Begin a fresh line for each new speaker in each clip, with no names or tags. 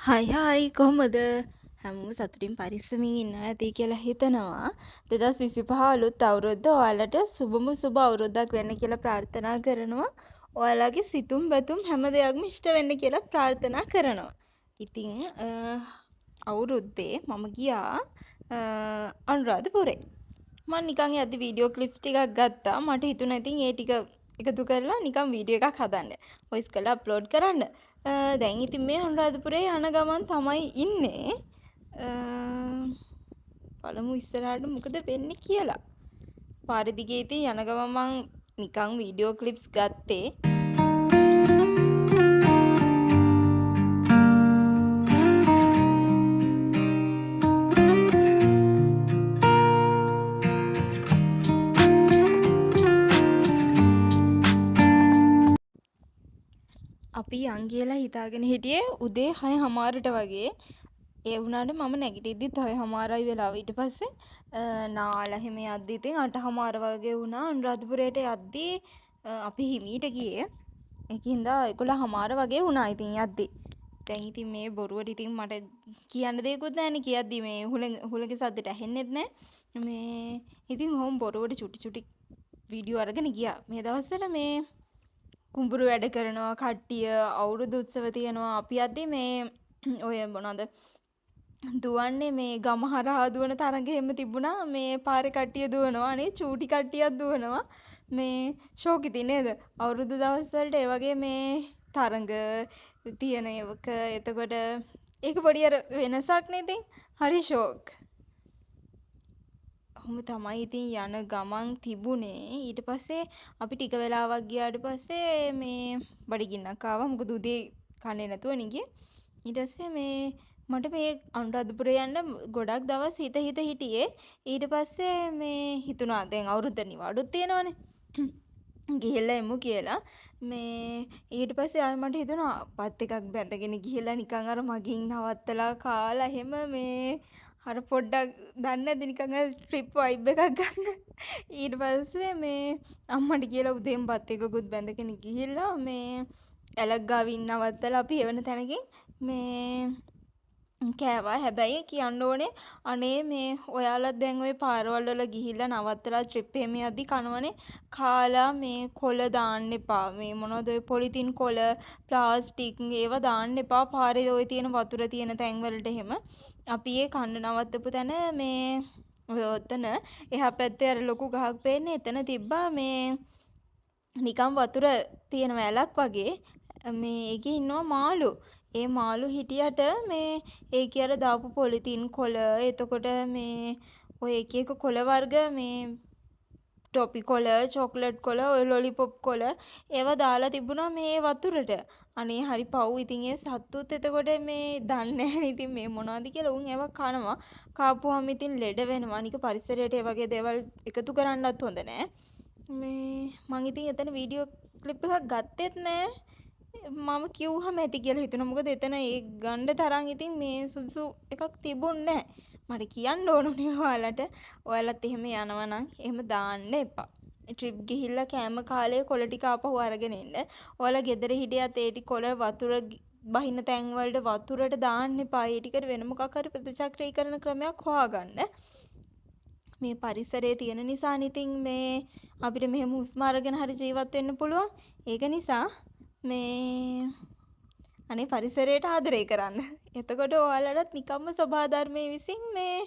හයි හයි කොහොමද හැමෝම සතුටින් පරිස්සමින් ඉන්න ඇති කියලා හිතනවා 2025 අලුත් අවුරුද්ද ඔයාලට සුබම සුබ අවුරුද්දක් වෙන්න කියලා ප්‍රාර්ථනා කරනවා ඔයාලගේ සිතුම් බැතුම් හැම දෙයක්ම ඉෂ්ට වෙන්න කියලා ප්‍රාර්ථනා කරනවා ඉතින් අවුරුද්දේ මම ගියා අනුරාධපුරේ මම නිකන් යද්දි වීඩියෝ ක්ලිප්ස් ටිකක් ගත්තා මට හිතුණා ඉතින් ඒ ටික එකතු කරලා නිකන් වීඩියෝ එකක් හදන්න වොයිස් කරලා අප්ලෝඩ් කරන්න දැන් ඉතින් මේ අනුරාධපුරේ යන ගමන් තමයි ඉන්නේ. බලමු ඉස්සරහට මොකද වෙන්නේ කියලා. පාර දිගේ ඉතින් යන ගමන් මං නිකන් වීඩියෝ ක්ලිප්ස් ගත්තේ. අපි යන් කියලා හිතාගෙන හිටියේ උදේ 6:00ට වගේ. ඒ වුණාට මම නැගිටිද්දිත් 6:00යි වෙලාව. ඊට පස්සේ නාලා එහෙම යද්දි ඉතින් 8:00 වගේ වුණා. අනුරාධපුරයට යද්දි අපි හිමීට ගියේ. ඒකින්ද 11:00 වගේ වුණා ඉතින් යද්දි. දැන් ඉතින් මේ බොරුවට ඉතින් මට කියන්න දෙයක්වත් නැහැනේ කියද්දි මේ හුලගේ සද්දට ඇහෙන්නෙත් නැහැ. මේ ඉතින් ඔහොම බොරුවට චුටි වීඩියෝ අරගෙන ගියා. මේ දවස්වල මේ කුඹුරු වැඩ කරනවා කට්ටිය අවුරුදු උත්සව තියනවා අපි යද්දි මේ ඔය මොනවද දුවන්නේ මේ ගම හරහා දුවන තරඟ එහෙම තිබුණා මේ පාරේ කට්ටිය දුවනවා අනේ චූටි කට්ටියක් දුවනවා මේ ෂෝක් ඉතින් නේද අවුරුදු දවස් වලට ඒ වගේ මේ තරඟ තියෙන එක එතකොට ඒක පොඩි අර වෙනසක් නේ ඉතින් හරි ෂෝක් ඔහොම තමයි ඉතින් යන ගමන් තිබුණේ ඊට පස්සේ අපි ටික වෙලාවක් ගියාට පස්සේ මේ බඩගින්නක් ආවා මොකද උදේ කන්නේ නැතුව නිගියේ ඊට පස්සේ මේ මට මේ අනුරාධපුරේ යන්න ගොඩක් දවස් හිටියේ ඊට පස්සේ මේ හිතුණා දැන් අවුරුද්ද නිවාඩුත් තියෙනවනේ ගිහිල්ලා එමු කියලා මේ ඊට පස්සේ ආයෙ මට හිතුණා පත් එකක් බැඳගෙන ගිහිල්ලා නිකන් අර මගින් නවත්තලා කාලා එහෙම මේ අර පොඩ්ඩක් දන්නේ නැද්ද නිකන් ට්‍රිප් වයිබ් එකක් ගන්න. ඊට පස්සේ මේ අම්මට කියලා උදේම බත් එකකුත් බැඳගෙන ගිහිල්ලා මේ ඇලක් ගාවින් නවත්තලා අපි එවන තැනකින් මේ කෑවා. හැබැයි කියන්න ඕනේ අනේ මේ ඔයාලත් දැන් ওই පාරවල් වල ගිහිල්ලා නවත්තලා ට්‍රිප් එහෙම යද්දි කනවනේ කාලා මේ කොළ දාන්න එපා. මේ මොනවද ඔය පොලිතින් කොළ, ප්ලාස්ටික් ඒවා දාන්න එපා. පාරේ ওই තියෙන වතුර තියෙන තැන් වලට එහෙම. අපි ඒ කන්න නවත්තපු තැන මේ ඔය ඔතන එහා පැත්තේ අර ලොකු ගහක් පේන්නේ එතන තිබ්බා මේ නිකන් වතුර තියෙන වැලක් වගේ මේ ඒකේ ඉන්නවා මාළු. ඒ මාළු හිටියට මේ ඒකේ අර දාපු පොලිතින් කොළ එතකොට මේ ඔය එක එක කොළ වර්ග මේ ටොපි කොළ, චොක්ලට් කොළ, ඔය ලොලිපොප් කොළ ඒවා දාලා තිබුණා මේ වතුරට. අනේ හරි පව් ඉතින් ඒ සත්තුත් එතකොට මේ දන්නේ නැහැ ඉතින් මේ මොනවද කියලා උන් ඒවා කනවා. කාපුවාම ඉතින් ලෙඩ වෙනවා. අනික පරිසරයට ඒ වගේ දේවල් එකතු කරන්නත් හොඳ නෑ. මේ මං ඉතින් එතන වීඩියෝ ක්ලිප් එකක් ගත්තෙත් නෑ. මම කිව්වම ඇති කියලා හිතුණා. මොකද එතන ඒ ගන්න තරම් ඉතින් මේ සුදුසු එකක් තිබුණේ නැහැ. මට කියන්න ඕනුනේ ඔයාලට. ඔයාලත් එහෙම යනවා නම් එහෙම දාන්න එපා. ට්‍රිප් ගිහිල්ලා කෑම කාලේ කොළ ටික ආපහු අරගෙන එන්න. ඔයාලා ගෙදර හිටියත් ඒ ටික කොළ වතුර බහින තැන් වලට වතුරට දාන්න එපා. ඒ ටිකට වෙන මොකක් හරි ප්‍රතිචක්‍රීකරණ ක්‍රමයක් හොයාගන්න. මේ පරිසරයේ තියෙන නිසා ඉතින් මේ අපිට මෙහෙම හුස්ම අරගෙන හරි ජීවත් වෙන්න පුළුවන්. ඒක නිසා මේ අනේ පරිසරයට ආදරය කරන්න. එතකොට ඔයාලටත් නිකම්ම සබහා ධර්මයේ විසින් මේ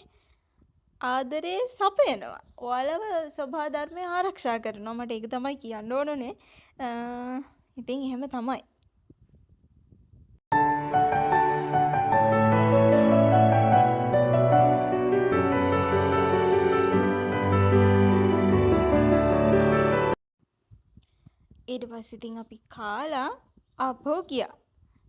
ආදරේ සපයනවා. ඔයාලව සබහා ධර්මය ආරක්ෂා කරනවා. මට ඒක තමයි කියන්න ඕනනේ. ඉතින් එහෙම තමයි. ඊට පස්සේ ඉතින් අපි කාලා ආපහු ගියා.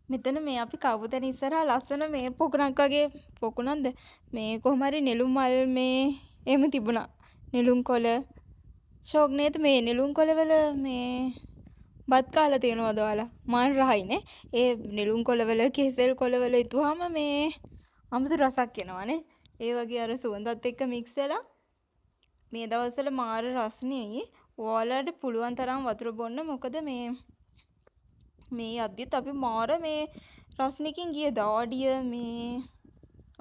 මෙතන මේ අපි කවුද තැන ඉස්සරහා ලස්සන මේ පොකුණක් වගේ පොකුණක්ද මේ කොහොම හරි නෙළුම් මල් මේ එහෙම තිබුණා. නෙළුම් කොළ ෂෝක් නේද මේ නෙළුම් කොළවල මේ බත් කාලා තියෙනවද ඔයාලා? මාන් රහයිනේ. ඒ නෙළුම් කොළවල කෙසෙල් කොළවල ඉතුවාම මේ අමුතු රසක් එනවනේ. ඒ වගේ අර සුවඳත් එක්ක මික්ස් වෙලා මේ දවස්වල මාර රසණියයි. ඔයාලට පුළුවන් තරම් වතුර බොන්න. මොකද මේ යද්දිත් අපි මාර මේ රස්නිකින් ගිය දාඩිය මේ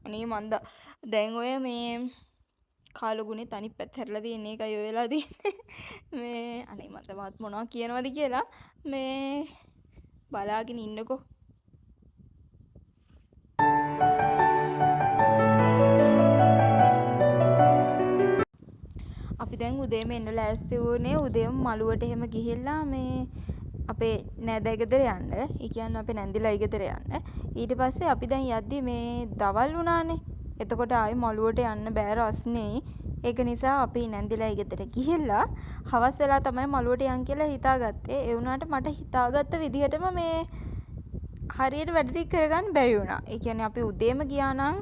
අනේ මන්ද දැන් ඔය මේ කාලගුණේ තනි පැත් හැරලා තියෙන එකයි ඔය වෙලා තියෙන්නේ. මේ අනේ මන්ද මාත් මොනවා කියනවද කියලා මේ බලාගෙන ඉන්නකෝ. අපි දැන් උදේම එන්න ලෑස්ති වුණේ උදේම මළුවට එහෙම ගිහිල්ලා මේ අපේ නෑදෑ ගෙදර යන්න. ඒ කියන්නේ අපේ නැන්දිලා ගෙදර යන්න. ඊට පස්සේ අපි දැන් යද්දි මේ දවල් වුණානේ. එතකොට ආයේ මළුවට යන්න බෑ රස්නේ. ඒක නිසා අපි නැන්දිලා ගෙදර ගිහිල්ලා හවස් වෙලා තමයි මළුවට යන් කියලා හිතාගත්තේ. ඒ වුණාට මට හිතාගත්ත විදිහටම මේ හරියට වැඩ ටික කරගන්න බැරි වුණා. ඒ කියන්නේ අපි උදේම ගියා නම්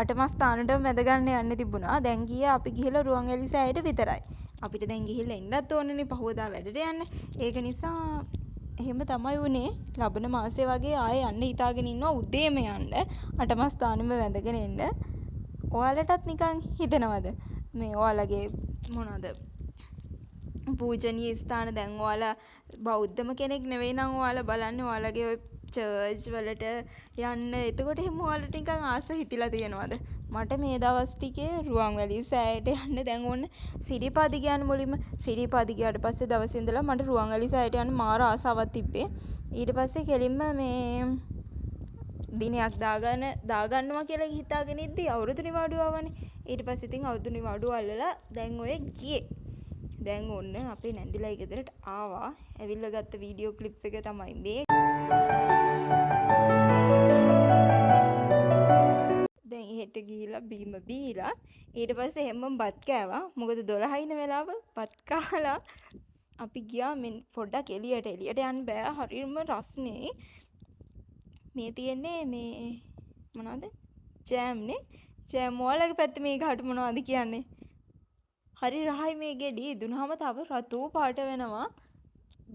අටමස් ස්ථානටම මැද ගන්න යන්න තිබුණා. දැන් ගියේ අපි ගිහලා රුවන්වැලි සෑයට විතරයි. අපිට දැන් ගිහිල්ලා ඉන්නත් ඕනනේ පහවදා වැඩට යන්න. ඒක නිසා එහෙම තමයි වුනේ. ලබන මාසේ වගේ ආයෙ යන්න හිතාගෙන ඉන්නවා උදේම යන්න. අටමස් ස්ථානෙම වැඳගෙන එන්න. ඔයාලටත් නිකන් හිතනවද? මේ ඔයාලගේ මොනවද? පූජනීය ස්ථාන දැන් ඔයාලා බෞද්ධම කෙනෙක් නෙවෙයි නම් ඔයාලා බලන්නේ ඔයාලගේ ඔය චර්ච් වලට යන්න. එතකොට එහෙම ඔයාලට නිකන් ආස හිතිලා තියෙනවද? මට මේ දවස් ටිකේ රුවන්වැලි සෑයට යන්න දැන් ඕන සිරිපාදි ගියාන මුලින්ම සිරිපාදි ගියාට පස්සේ දවසේ ඉඳලා මට රුවන්වැලි සෑයට යන්න මාර ආසාවක් තිබ්බේ. ඊට පස්සේ කෙලින්ම මේ දිනයක් දාගන්නවා කියලා හිතාගෙන ඉද්දි අවුරුදු නිවාඩුව ආවනේ. ඊට පස්සේ ඉතින් අවුරුදු නිවාඩුව අල්ලලා දැන් ඔය ගියේ. දැන් ඔන්න අපේ නැන්දිලා ගෙදරට ආවා. ඇවිල්ලා ගත්ත වීඩියෝ ක්ලිප්ස් එක තමයි මේ. දැන් එහෙට ගිහිල්ලා බීම බීලා ඊට පස්සේ හැමම බත් කෑවා. මොකද 12 ඉන වෙලාව බත් කාලා අපි ගියා මෙන් පොඩ්ඩක් එළියට යන්න බෑ. හරියම රස්නේ. මේ තියෙන්නේ මේ මොනවද? ජෑම්නේ. ජෑම් වලගේ පැත්තේ මේ ගහට මොනවද කියන්නේ? හරි රහයි මේ ගෙඩි දුනහම තව රතු පාට වෙනවා.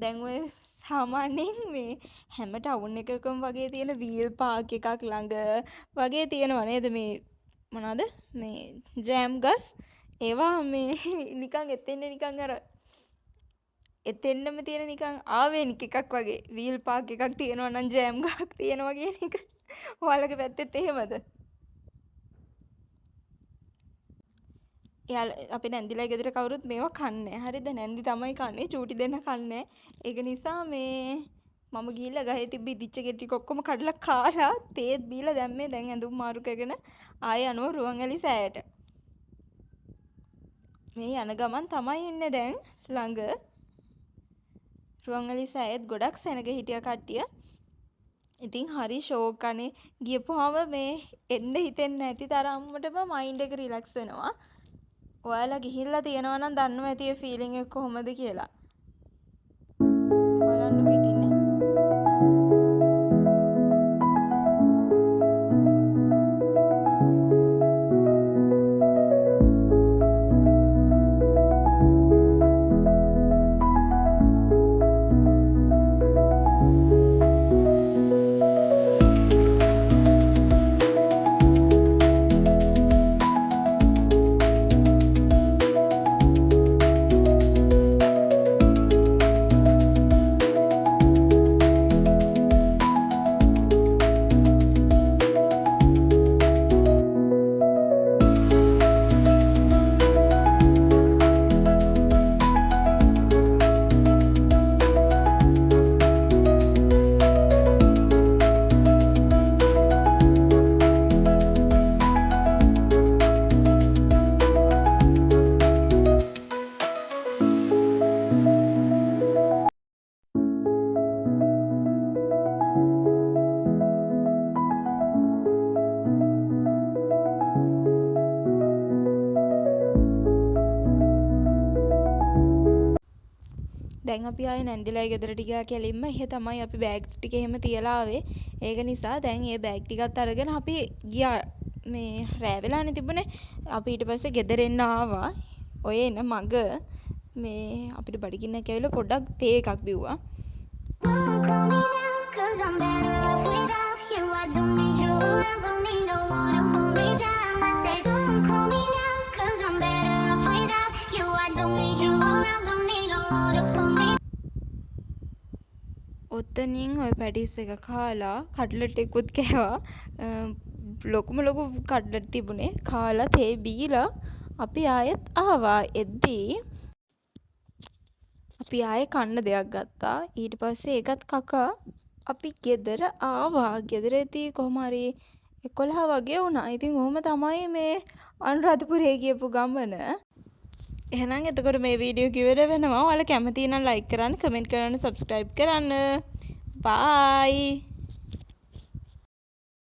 දැන් ඔය සාමාන්‍යයෙන් මේ හැම ටවුන් එකකම වගේ තියෙන වීල් පාක් එකක් ළඟ වගේ තියෙනවා නේද මේ මොනවද මේ ජෑම් ගස් ඒවා මේ නිකන් නිකන් අර එතෙන්නම තියෙන නිකන් ආවේනික එකක් වගේ වීල් පාක් එකක් තියෙනවා නම් ජෑම් ගහක් තියෙනවා කියන එක ඔයාලගේ පැත්තෙත් එහෙමද? අපි නැන්දිලා ගෙදර කවුරුත් මේවා කන්නේ. හරිද? නැන්දි තමයි කන්නේ. චූටි දෙන්න කන්නේ. ඒක නිසා මේ මම ගිහිල්ලා ගහේ තිබ්බ ඉදිච්ච ගෙඩි ටික ඔක්කොම කඩලා කාලා තේත් බීලා දැන් මේ දැන් ඇඳුම් මාරු කරගෙන ආයෙ යනවා රුවන්වැලි සෑයට. මේ යන ගමන් තමයි ඉන්නේ දැන් ළඟ. රුවන්වැලි සෑයේත් ගොඩක් සෙනග හිටිය කට්ටිය. ඉතින් හරි ෂෝක් අනේ ගියපුවාම මේ එන්න හිතෙන්නේ නැති තරම්මටම මයින්ඩ් එක රිලැක්ස් වෙනවා. ඔයාලා ගිහිල්ලා තියෙනවා නම් දන්නවා ඇති ඒ ෆීලිං එක කොහොමද කියලා. බලන්නකෝ ඉතින් නේ. දැන් අපි ආයේ නැන්දිලා ගෙදරට ගියා කෙලින්ම. එහෙ තමයි අපි බෑග්ස් ටික එහෙම තියලා ආවේ. ඒක නිසා දැන් මේ බෑග් ටිකත් අරගෙන අපි ගියා. මේ රෑ වෙලානේ තිබුණේ. අපි ඊට පස්සේ ගෙදර එන්න ආවා. ඔය එන මග මේ අපිට බඩගින්නක් ඇවිල්ලා පොඩ්ඩක් තේ එකක් බිව්වා. එතනින් ওই පැටිස් එක කාලා කට්ලට් එකකුත් කෑවා. ලොකුම ලොකු කට්ලට් තිබුණේ. කාලා තේ බීලා අපි ආයෙත් ආවා. එද්දී අපි ආයෙ කන්න දෙයක් ගත්තා. ඊට පස්සේ ඒකත් කකා අපි ගෙදර ආවා. ගෙදර එද්දී කොහොම හරි 11 වගේ වුණා. ඉතින් ඔහොම තමයි මේ අනුරාධපුරේ ගියපු ගමන. එහෙනම් එතකොට මේ වීඩියෝ කිව්වද වෙනවා. ඔයාලා කැමති නම් ලයික් කරන්න, කමෙන්ට් කරන්න, සබ්ස්ක්‍රයිබ් කරන්න. බයි.